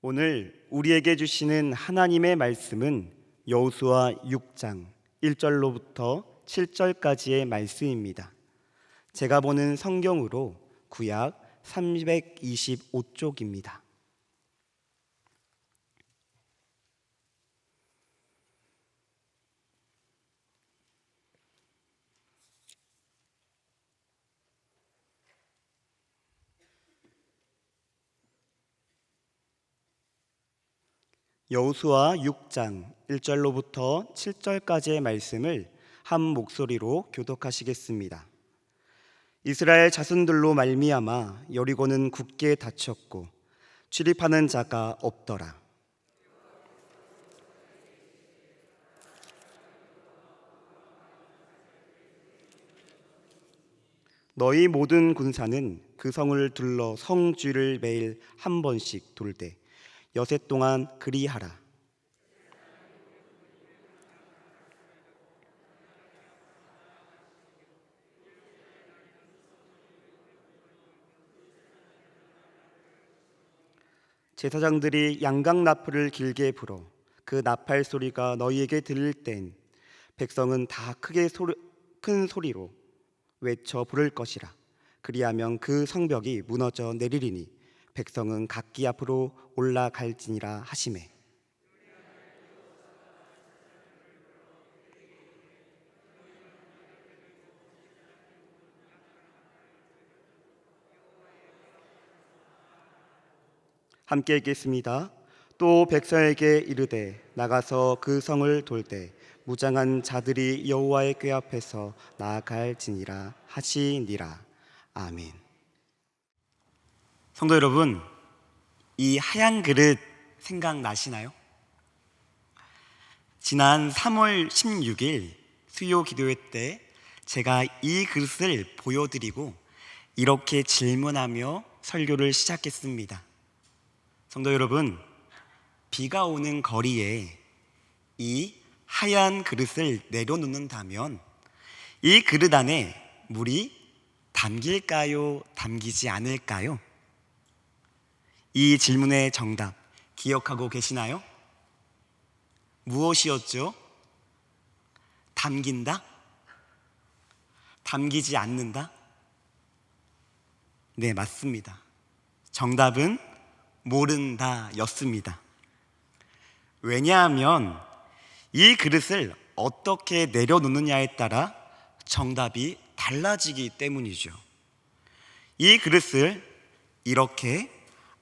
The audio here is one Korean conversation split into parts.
오늘 우리에게 주시는 하나님의 말씀은 여호수아 6장 1절로부터 7절까지의 말씀입니다. 제가 보는 성경으로 구약 325쪽입니다. 여호수아 6장 1절로부터 7절까지의 말씀을 한 목소리로 교독하시겠습니다. 이스라엘 자손들로 말미암아 여리고는 굳게 닫혔고 출입하는 자가 없더라. 너희 모든 군사는 그 성을 둘러 성쥐를 매일 한 번씩 돌되 여세 동안 그리하라. 제사장들이 양각 나팔을 길게 불어 그 나팔 소리가 너희에게 들릴 땐 백성은 다 큰 소리로 외쳐 부를 것이라. 그리하면 그 성벽이 무너져 내리리니 백성은 각기 앞으로 올라갈지니라 하시매. 함께 읽겠습니다. 또 백성에게 이르되 나가서 그 성을 돌되 무장한 자들이 여호와의 궤 앞에서 나아갈지니라 하시니라. 아멘. 성도 여러분, 이 하얀 그릇 생각나시나요? 지난 3월 16일 수요 기도회 때 제가 이 그릇을 보여드리고 이렇게 질문하며 설교를 시작했습니다. 성도 여러분, 비가 오는 거리에 이 하얀 그릇을 내려놓는다면 이 그릇 안에 물이 담길까요? 담기지 않을까요? 이 질문의 정답 기억하고 계시나요? 무엇이었죠? 담긴다? 담기지 않는다? 네, 맞습니다. 정답은 모른다 였습니다. 왜냐하면 이 그릇을 어떻게 내려놓느냐에 따라 정답이 달라지기 때문이죠. 이 그릇을 이렇게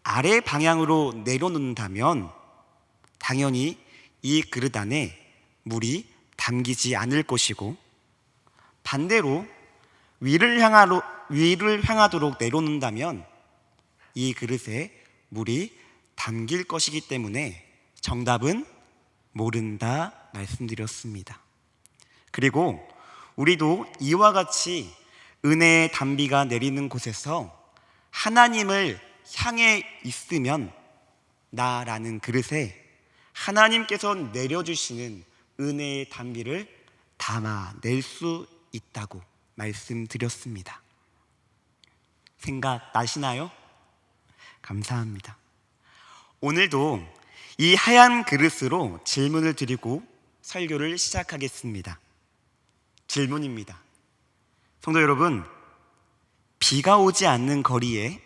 아래 방향으로 내려놓는다면 당연히 이 그릇 안에 물이 담기지 않을 것이고, 반대로 위를 향하도록 내려놓는다면 이 그릇에 물이 담길 것이기 때문에 정답은 모른다 말씀드렸습니다. 그리고 우리도 이와 같이 은혜의 단비가 내리는 곳에서 하나님을 향해 있으면 나라는 그릇에 하나님께서 내려주시는 은혜의 단비를 담아낼 수 있다고 말씀드렸습니다. 생각나시나요? 감사합니다. 오늘도 이 하얀 그릇으로 질문을 드리고 설교를 시작하겠습니다. 질문입니다. 성도 여러분, 비가 오지 않는 거리에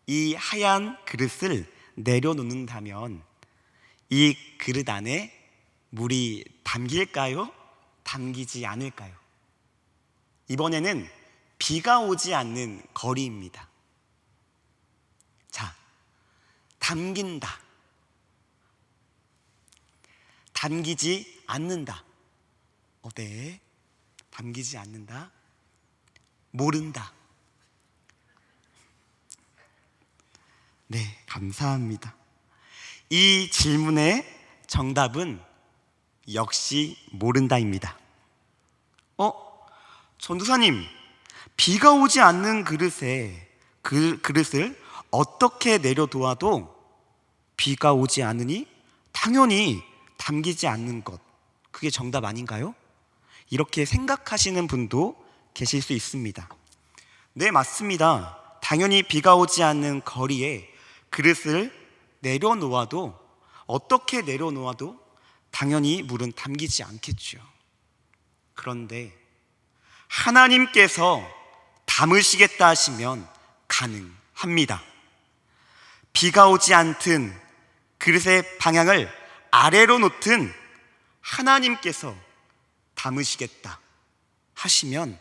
이 하얀 그릇을 내려놓는다면 이 그릇 안에 물이 담길까요? 담기지 않을까요? 이번에는 비가 오지 않는 거리입니다. 자, 담긴다, 담기지 않는다. 네, 담기지 않는다. 모른다. 네, 감사합니다. 이 질문의 정답은 역시 모른다입니다. 전도사님, 비가 오지 않는 그릇에 그 그릇을 어떻게 내려놓아도 비가 오지 않으니 당연히 담기지 않는 것, 그게 정답 아닌가요? 이렇게 생각하시는 분도 계실 수 있습니다. 네, 맞습니다. 당연히 비가 오지 않는 거리에 그릇을 내려놓아도, 어떻게 내려놓아도 당연히 물은 담기지 않겠죠. 그런데 하나님께서 담으시겠다 하시면 가능합니다. 비가 오지 않든 그릇의 방향을 아래로 놓든 하나님께서 담으시겠다 하시면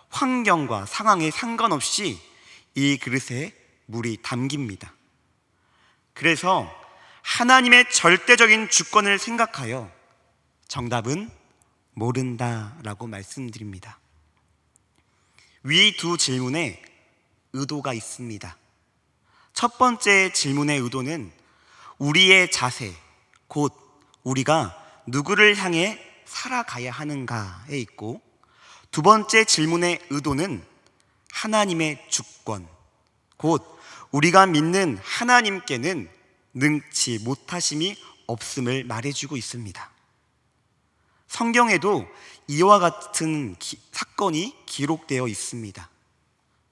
환경과 상황에 상관없이 이 그릇에 물이 담깁니다. 그래서 하나님의 절대적인 주권을 생각하여 정답은 모른다라고 말씀드립니다. 위 두 질문에 의도가 있습니다. 첫 번째 질문의 의도는 우리의 자세, 곧 우리가 누구를 향해 살아가야 하는가에 있고, 두 번째 질문의 의도는 하나님의 주권, 곧 우리가 믿는 하나님께는 능치 못하심이 없음을 말해주고 있습니다. 성경에도 이와 같은 사건이 기록되어 있습니다.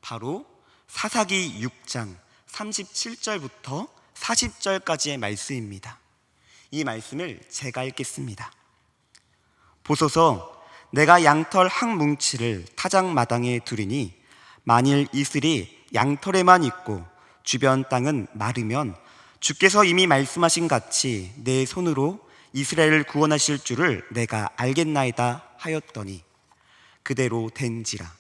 바로 사사기 6장 37절부터 40절까지의 말씀입니다. 이 말씀을 제가 읽겠습니다. 보소서, 내가 양털 한 뭉치를 타작마당에 두리니 만일 이슬이 양털에만 있고 주변 땅은 마르면 주께서 이미 말씀하신 같이 내 손으로 이스라엘을 구원하실 줄을 내가 알겠나이다 하였더니 그대로 된지라.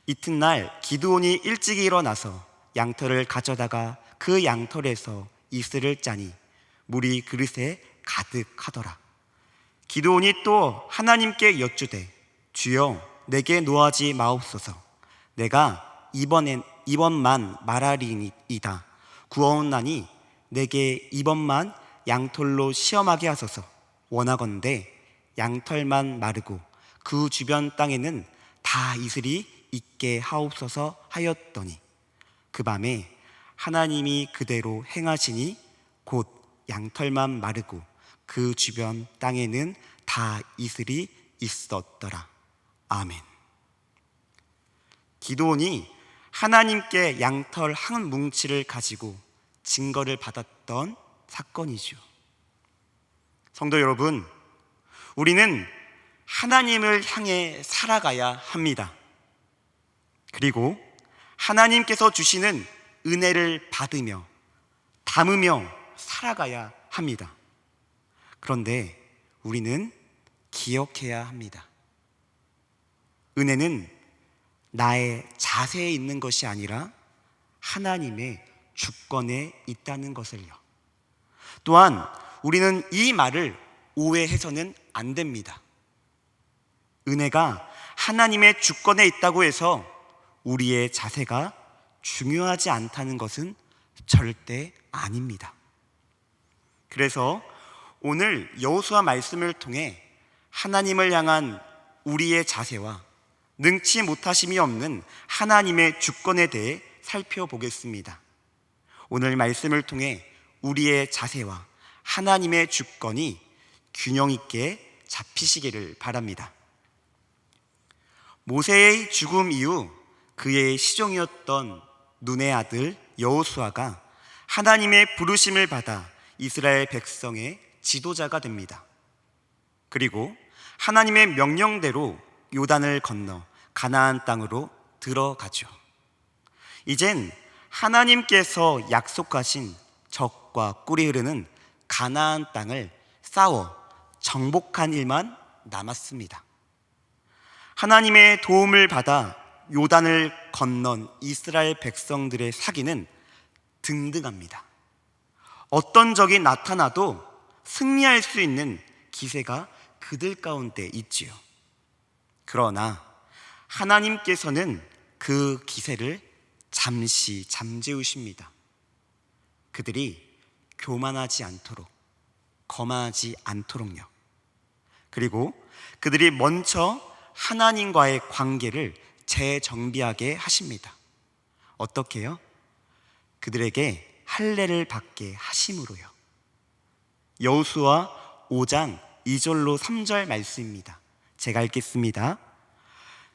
이튿날 기드온이 일찍 일어나서 양털을 가져다가 그 양털에서 이슬을 짜니 물이 그릇에 가득하더라. 기드온이 또 하나님께 여쭈되 주여 내게 노하지 마옵소서. 내가 이번만 말하리이다. 구원하니 내게 이번만 양털로 시험하게 하소서. 원하건대 양털만 마르고 그 주변 땅에는 다 이슬이 있게 하옵소서 하였더니 그 밤에 하나님이 그대로 행하시니 곧 양털만 마르고 그 주변 땅에는 다 이슬이 있었더라. 아멘. 기드온이 하나님께 양털 한 뭉치를 가지고 증거를 받았던 사건이죠. 성도 여러분, 우리는 하나님을 향해 살아가야 합니다. 그리고 하나님께서 주시는 은혜를 받으며 담으며 살아가야 합니다. 그런데 우리는 기억해야 합니다. 은혜는 나의 자세에 있는 것이 아니라 하나님의 주권에 있다는 것을요. 또한 우리는 이 말을 오해해서는 안 됩니다. 은혜가 하나님의 주권에 있다고 해서 우리의 자세가 중요하지 않다는 것은 절대 아닙니다. 그래서 오늘 여호수아 말씀을 통해 하나님을 향한 우리의 자세와 능치 못하심이 없는 하나님의 주권에 대해 살펴보겠습니다. 오늘 말씀을 통해 우리의 자세와 하나님의 주권이 균형 있게 잡히시기를 바랍니다. 모세의 죽음 이후 그의 시종이었던 눈의 아들 여호수아가 하나님의 부르심을 받아 이스라엘 백성의 지도자가 됩니다. 그리고 하나님의 명령대로 요단을 건너 가나안 땅으로 들어가죠. 이젠 하나님께서 약속하신 젖과 꿀이 흐르는 가나안 땅을 싸워 정복한 일만 남았습니다. 하나님의 도움을 받아 요단을 건넌 이스라엘 백성들의 사기는 등등합니다. 어떤 적이 나타나도 승리할 수 있는 기세가 그들 가운데 있지요. 그러나 하나님께서는 그 기세를 잠시 잠재우십니다. 그들이 교만하지 않도록, 거만하지 않도록요. 그리고 그들이 먼저 하나님과의 관계를 재정비하게 하십니다. 어떻게요? 그들에게 할례를 받게 하심으로요. 여호수아 5장 2절로 3절 말씀입니다. 제가 읽겠습니다.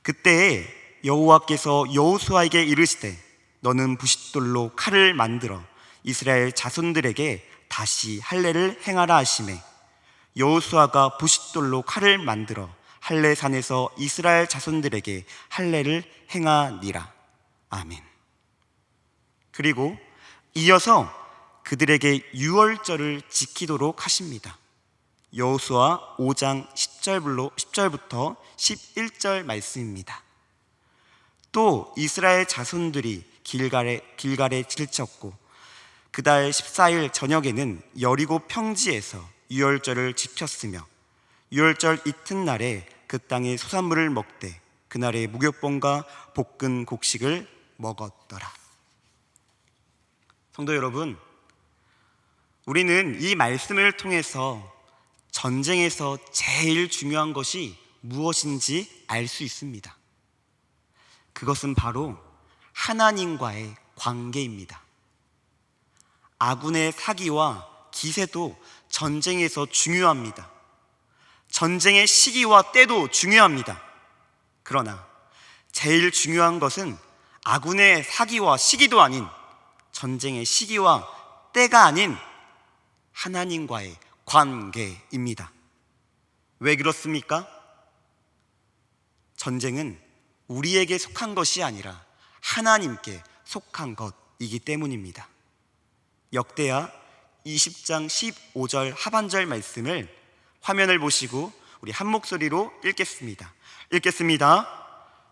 그때에 여호와께서 여호수아에게 이르시되 너는 부싯돌로 칼을 만들어 이스라엘 자손들에게 다시 할례를 행하라 하시매 여호수아가 부싯돌로 칼을 만들어 할례산에서 이스라엘 자손들에게 할례를 행하니라. 아멘. 그리고 이어서 그들에게 유월절을 지키도록 하십니다. 여호수아 5장 10절부터 11절 말씀입니다. 또 이스라엘 자손들이 길갈에 질쳤고 그달 14일 저녁에는 여리고 평지에서 유월절을 지켰으며 유월절 이튿날에 그 땅의 소산물을 먹되 그날의 무교병과 볶은 곡식을 먹었더라. 성도 여러분, 우리는 이 말씀을 통해서 전쟁에서 제일 중요한 것이 무엇인지 알 수 있습니다. 그것은 바로 하나님과의 관계입니다. 아군의 사기와 기세도 전쟁에서 중요합니다. 전쟁의 시기와 때도 중요합니다. 그러나 제일 중요한 것은 아군의 사기와 시기도 아닌 전쟁의 시기와 때가 아닌 하나님과의 관계입니다. 왜 그렇습니까? 전쟁은 우리에게 속한 것이 아니라 하나님께 속한 것이기 때문입니다. 역대하 20장 15절 하반절 말씀을 화면을 보시고 우리 한 목소리로 읽겠습니다.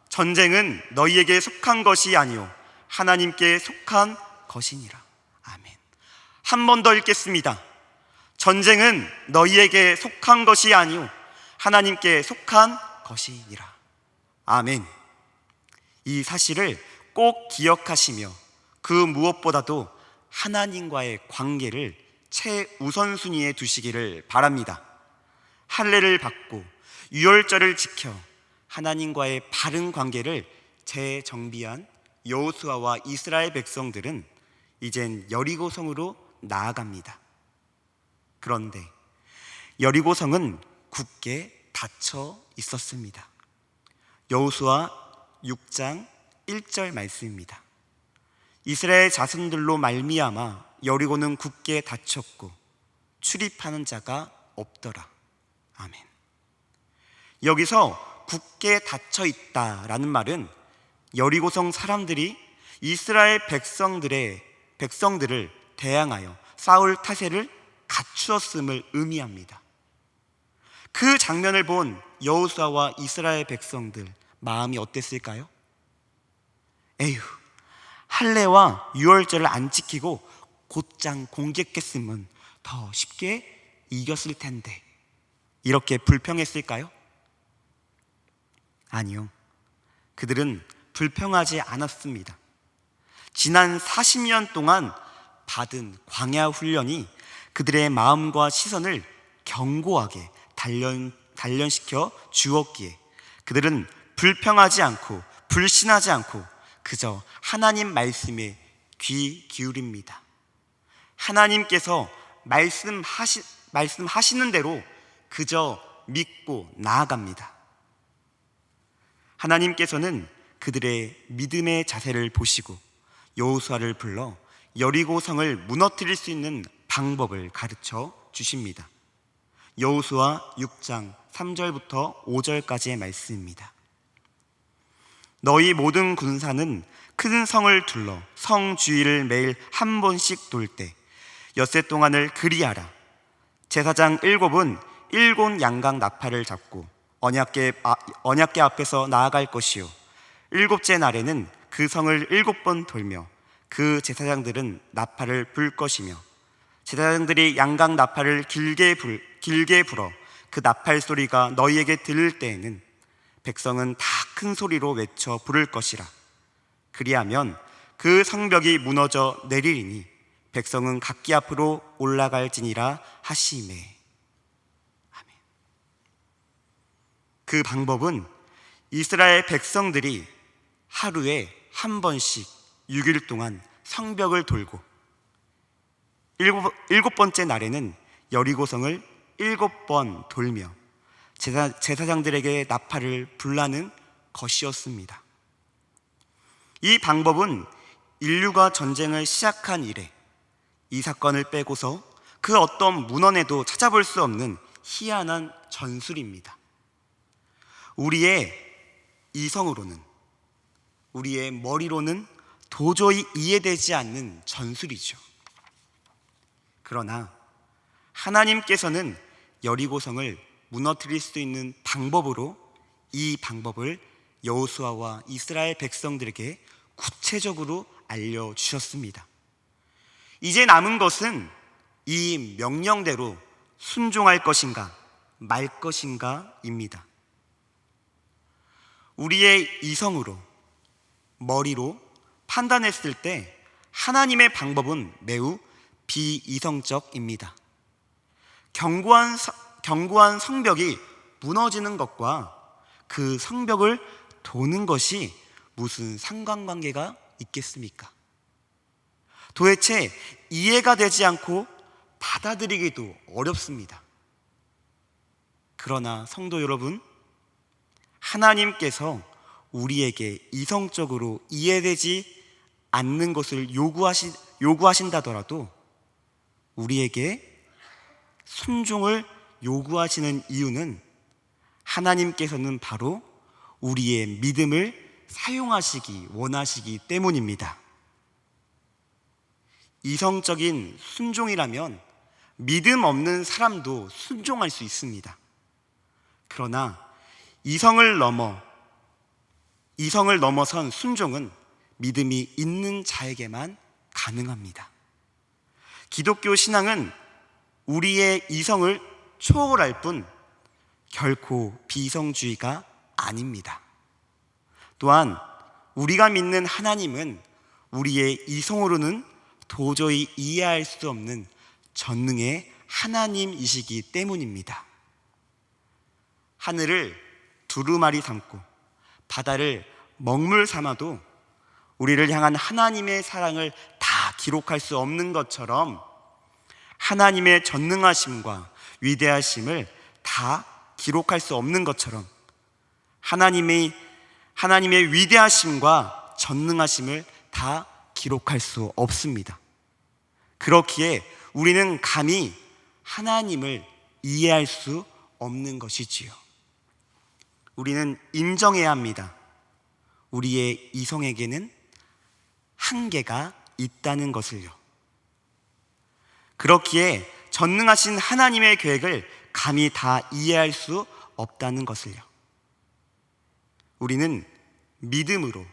전쟁은 너희에게 속한 것이 아니요 하나님께 속한 것이니라. 아멘. 한 번 더 읽겠습니다. 전쟁은 너희에게 속한 것이 아니요 하나님께 속한 것이니라. 아멘. 이 사실을 꼭 기억하시며 그 무엇보다도 하나님과의 관계를 최우선순위에 두시기를 바랍니다. 할례를 받고 유월절을 지켜 하나님과의 바른 관계를 재정비한 여호수아와 이스라엘 백성들은 이젠 여리고성으로 나아갑니다. 그런데 여리고성은 굳게 닫혀 있었습니다. 여호수아 6장 1절 말씀입니다. 이스라엘 자손들로 말미암아 여리고는 굳게 닫혔고 출입하는 자가 없더라. 아멘. 여기서 굳게 닫혀 있다라는 말은 여리고성 사람들이 이스라엘 백성들을 대항하여 싸울 태세를 갖추었음을 의미합니다. 그 장면을 본 여호수아와 이스라엘 백성들 마음이 어땠을까요? 에휴, 할례와 유월절을 안 지키고 곧장 공격했으면 더 쉽게 이겼을 텐데 이렇게 불평했을까요? 아니요, 그들은 불평하지 않았습니다. 지난 40년 동안 받은 광야 훈련이 그들의 마음과 시선을 견고하게 단련시켜 주었기에 그들은 불평하지 않고 불신하지 않고 그저 하나님 말씀에 귀 기울입니다. 하나님께서 말씀하시는 대로 그저 믿고 나아갑니다. 하나님께서는 그들의 믿음의 자세를 보시고 여호수아를 불러 여리고성을 무너뜨릴 수 있는 방법을 가르쳐 주십니다. 여호수아 6장 3절부터 5절까지의 말씀입니다. 너희 모든 군사는 큰 성을 둘러 성 주위를 매일 한 번씩 돌 때 엿새 동안을 그리하라. 제사장 7은 7 양각 나팔을 잡고 언약궤 앞에서 나아갈 것이요 7째 날에는 그 성을 7번 돌며 그 제사장들은 나팔을 불 것이며 제사장들이 양각 나팔을 길게 불어 그 나팔 소리가 너희에게 들릴 때에는 백성은 다 큰 소리로 외쳐 부를 것이라. 그리하면 그 성벽이 무너져 내리리니 백성은 각기 앞으로 올라갈지니라 하시매. 아멘. 그 방법은 이스라엘 백성들이 하루에 한 번씩 6일 동안 성벽을 돌고 7번째 날에는 여리고성을 7번 돌며 제사장들에게 나팔을 불라는 것이었습니다. 이 방법은 인류가 전쟁을 시작한 이래 이 사건을 빼고서 그 어떤 문헌에도 찾아볼 수 없는 희한한 전술입니다. 우리의 이성으로는, 우리의 머리로는 도저히 이해되지 않는 전술이죠. 그러나 하나님께서는 여리고성을 무너뜨릴 수 있는 방법으로 이 방법을 여호수아와 이스라엘 백성들에게 구체적으로 알려주셨습니다. 이제 남은 것은 이 명령대로 순종할 것인가 말 것인가입니다. 우리의 이성으로, 머리로 판단했을 때 하나님의 방법은 매우 비이성적입니다. 견고한 성벽이 무너지는 것과 그 성벽을 도는 것이 무슨 상관관계가 있겠습니까? 도대체 이해가 되지 않고 받아들이기도 어렵습니다. 그러나 성도 여러분, 하나님께서 우리에게 이성적으로 이해되지 않는 것을 요구하신다더라도 우리에게 순종을 요구하시는 이유는 하나님께서는 바로 우리의 믿음을 사용하시기 원하시기 때문입니다. 이성적인 순종이라면 믿음 없는 사람도 순종할 수 있습니다. 그러나 이성을 넘어선 순종은 믿음이 있는 자에게만 가능합니다. 기독교 신앙은 우리의 이성을 초월할 뿐 결코 비이성주의가 아닙니다. 또한 우리가 믿는 하나님은 우리의 이성으로는 도저히 이해할 수 없는 전능의 하나님이시기 때문입니다. 하늘을 두루마리 삼고 바다를 먹물 삼아도 우리를 향한 하나님의 사랑을 다 기록할 수 없는 것처럼 하나님의 전능하심과 위대하심을 다 기록할 수 없는 것처럼 하나님의 위대하심과 전능하심을 다 기록할 수 없습니다. 그렇기에 우리는 감히 하나님을 이해할 수 없는 것이지요. 우리는 인정해야 합니다. 우리의 이성에게는 한계가 있다는 것을요. 그렇기에 전능하신 하나님의 계획을 감히 다 이해할 수 없다는 것을요. 우리는 믿음으로,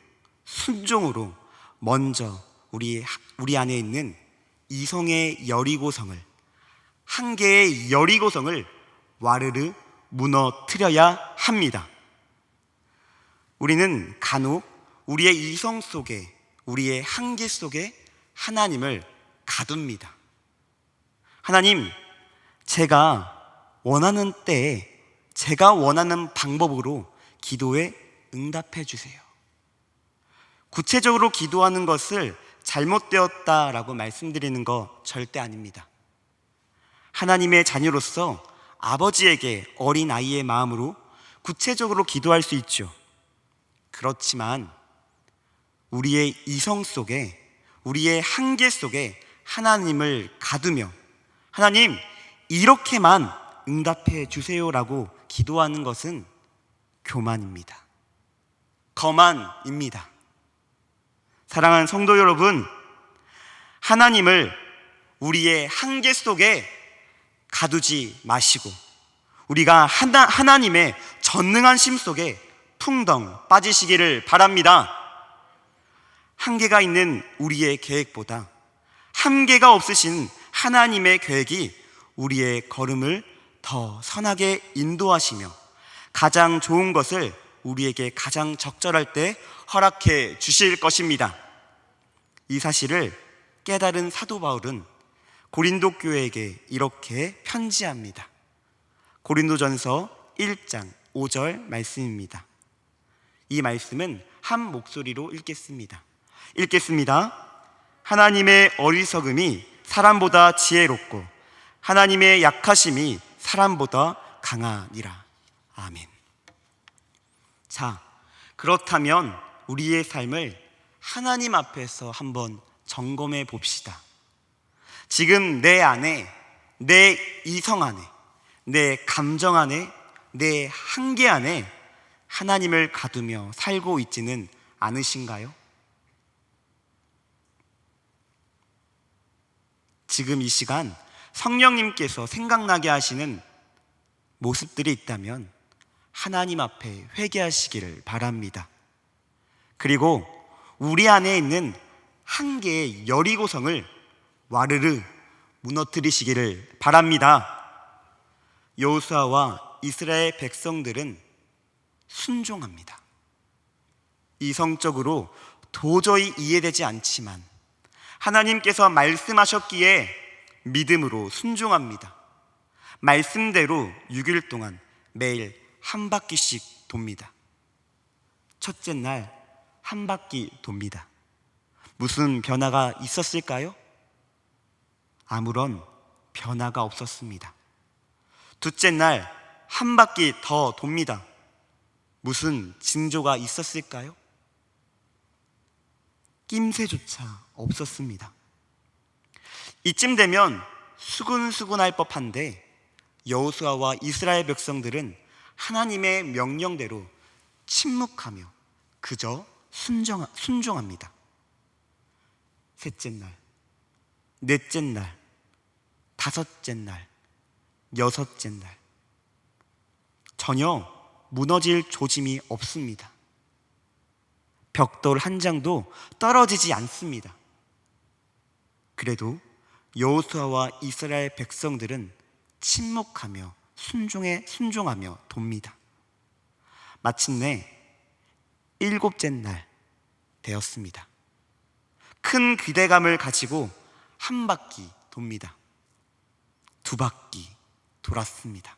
순종으로 먼저 우리 안에 있는 이성의 여리고성을, 한계의 여리고성을 와르르 무너뜨려야 합니다. 우리는 간혹 우리의 이성 속에, 우리의 한계 속에 하나님을 가둡니다. 하나님, 제가 원하는 때에 제가 원하는 방법으로 기도에 응답해 주세요. 구체적으로 기도하는 것을 잘못되었다라고 말씀드리는 거 절대 아닙니다. 하나님의 자녀로서 아버지에게 어린아이의 마음으로 구체적으로 기도할 수 있죠. 그렇지만 우리의 이성 속에, 우리의 한계 속에 하나님을 가두며 하나님, 이렇게만 응답해 주세요라고 기도하는 것은 교만입니다. 거만입니다. 사랑하는 성도 여러분, 하나님을 우리의 한계 속에 가두지 마시고 우리가 하나님의 전능한 심 속에 풍덩 빠지시기를 바랍니다. 한계가 있는 우리의 계획보다 한계가 없으신 하나님의 계획이 우리의 걸음을 더 선하게 인도하시며 가장 좋은 것을 우리에게 가장 적절할 때 허락해 주실 것입니다. 이 사실을 깨달은 사도 바울은 고린도 교회에게 이렇게 편지합니다. 고린도전서 1장 5절 말씀입니다. 이 말씀은 한 목소리로 읽겠습니다. 하나님의 어리석음이 사람보다 지혜롭고 하나님의 약하심이 사람보다 강하니라. 아멘. 자, 그렇다면 우리의 삶을 하나님 앞에서 한번 점검해 봅시다. 지금 내 안에 내 이성 안에, 내 감정 안에, 내 한계 안에 하나님을 가두며 살고 있지는 않으신가요? 지금 이 시간 성령님께서 생각나게 하시는 모습들이 있다면 하나님 앞에 회개하시기를 바랍니다. 그리고 우리 안에 있는 한계의 여리고성을 와르르 무너뜨리시기를 바랍니다. 여호수아와 이스라엘 백성들은 순종합니다. 이성적으로 도저히 이해되지 않지만 하나님께서 말씀하셨기에 믿음으로 순종합니다. 말씀대로 6일 동안 매일 한 바퀴씩 돕니다. 첫째 날 한 바퀴 돕니다. 무슨 변화가 있었을까요? 아무런 변화가 없었습니다. 둘째 날 한 바퀴 더 돕니다. 무슨 징조가 있었을까요? 낌새조차 없었습니다. 이쯤 되면 수근수근할 법한데 여호수아와 이스라엘 백성들은 하나님의 명령대로 침묵하며 그저 순종합니다. 셋째 날, 넷째 날, 다섯째 날, 여섯째 날, 전혀 무너질 조짐이 없습니다. 벽돌 한 장도 떨어지지 않습니다. 그래도 여호수아와 이스라엘 백성들은 침묵하며 순종하며 돕니다. 마침내 7째 날 되었습니다. 큰 기대감을 가지고 한 바퀴 돕니다. 2바퀴 돌았습니다.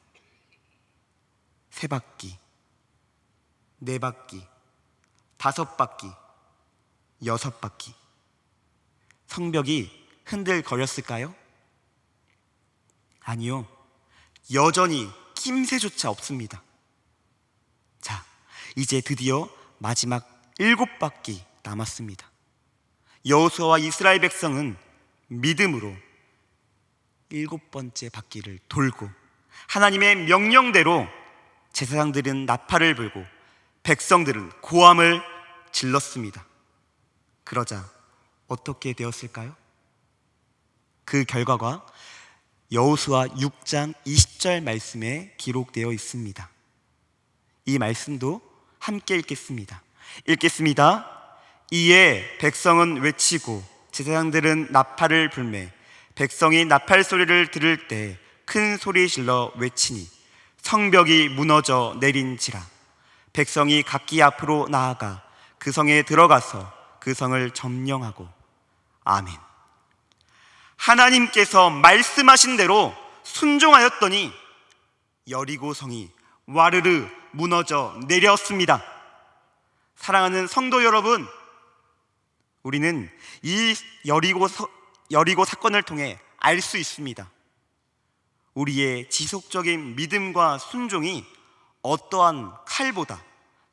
3바퀴, 4바퀴, 5바퀴, 6바퀴. 성벽이 흔들거렸을까요? 아니요. 여전히 낌새조차 없습니다. 자, 이제 드디어 마지막 7바퀴 남았습니다. 여호수아와 이스라엘 백성은 믿음으로 7번째 바퀴를 돌고 하나님의 명령대로 제사장들은 나팔을 불고 백성들은 고함을 질렀습니다. 그러자 어떻게 되었을까요? 그 결과가 여호수아 6장 20절 말씀에 기록되어 있습니다. 이 말씀도 함께 읽겠습니다. 이에 백성은 외치고 제사장들은 나팔을 불매 백성이 나팔 소리를 들을 때 큰 소리 질러 외치니 성벽이 무너져 내린지라. 백성이 각기 앞으로 나아가 그 성에 들어가서 그 성을 점령하고. 아멘. 하나님께서 말씀하신 대로 순종하였더니 여리고 성이 와르르 무너져 내렸습니다. 사랑하는 성도 여러분, 우리는 이 여리고 사건을 통해 알 수 있습니다. 우리의 지속적인 믿음과 순종이 어떠한 칼보다,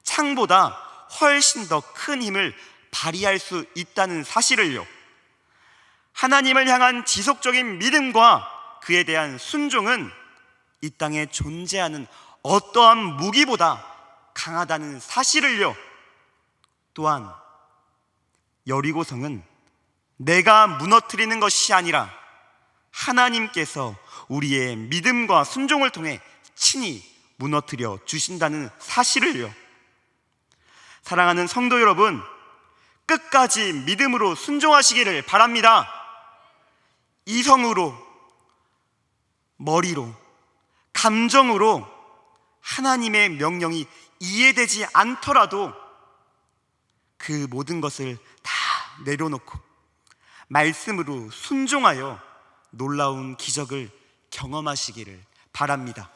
창보다 훨씬 더 큰 힘을 발휘할 수 있다는 사실을요. 하나님을 향한 지속적인 믿음과 그에 대한 순종은 이 땅에 존재하는 어떠한 무기보다 강하다는 사실을요. 또한 여리고성은 내가 무너뜨리는 것이 아니라 하나님께서 우리의 믿음과 순종을 통해 친히 무너뜨려 주신다는 사실을요. 사랑하는 성도 여러분, 끝까지 믿음으로 순종하시기를 바랍니다. 이성으로, 머리로, 감정으로 하나님의 명령이 이해되지 않더라도 그 모든 것을 다 내려놓고 말씀으로 순종하여 놀라운 기적을 경험하시기를 바랍니다.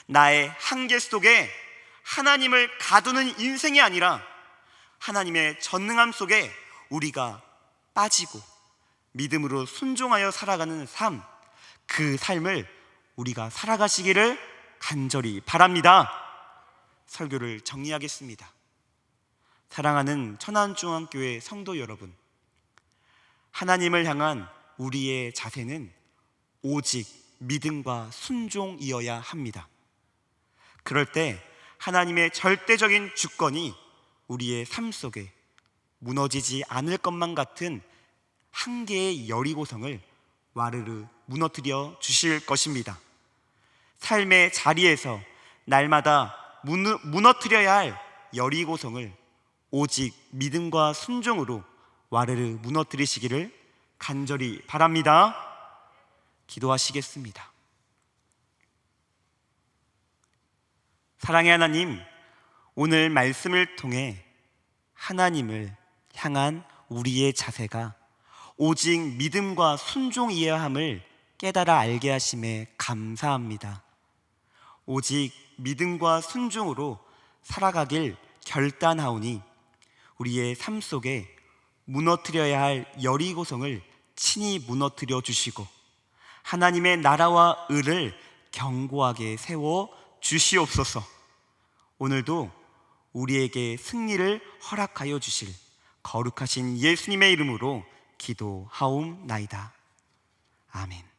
나의 한계 속에 하나님을 가두는 인생이 아니라 하나님의 전능함 속에 우리가 빠지고 믿음으로 순종하여 살아가는 삶, 그 삶을 우리가 살아가시기를 간절히 바랍니다. 설교를 정리하겠습니다. 사랑하는 천안중앙교회 성도 여러분, 하나님을 향한 우리의 자세는 오직 믿음과 순종이어야 합니다. 그럴 때 하나님의 절대적인 주권이 우리의 삶 속에 무너지지 않을 것만 같은 한 개의 여리고성을 와르르 무너뜨려 주실 것입니다. 삶의 자리에서 날마다 무너뜨려야 할 여리고성을 오직 믿음과 순종으로 와르르 무너뜨리시기를 간절히 바랍니다. 기도하시겠습니다. 사랑의 하나님, 오늘 말씀을 통해 하나님을 향한 우리의 자세가 오직 믿음과 순종이어야 함을 깨달아 알게 하심에 감사합니다. 오직 믿음과 순종으로 살아가길 결단하오니 우리의 삶 속에 무너뜨려야 할 여리고성을 친히 무너뜨려 주시고 하나님의 나라와 의를 견고하게 세워 주시옵소서. 오늘도 우리에게 승리를 허락하여 주실 거룩하신 예수님의 이름으로 기도하옵나이다. 아멘.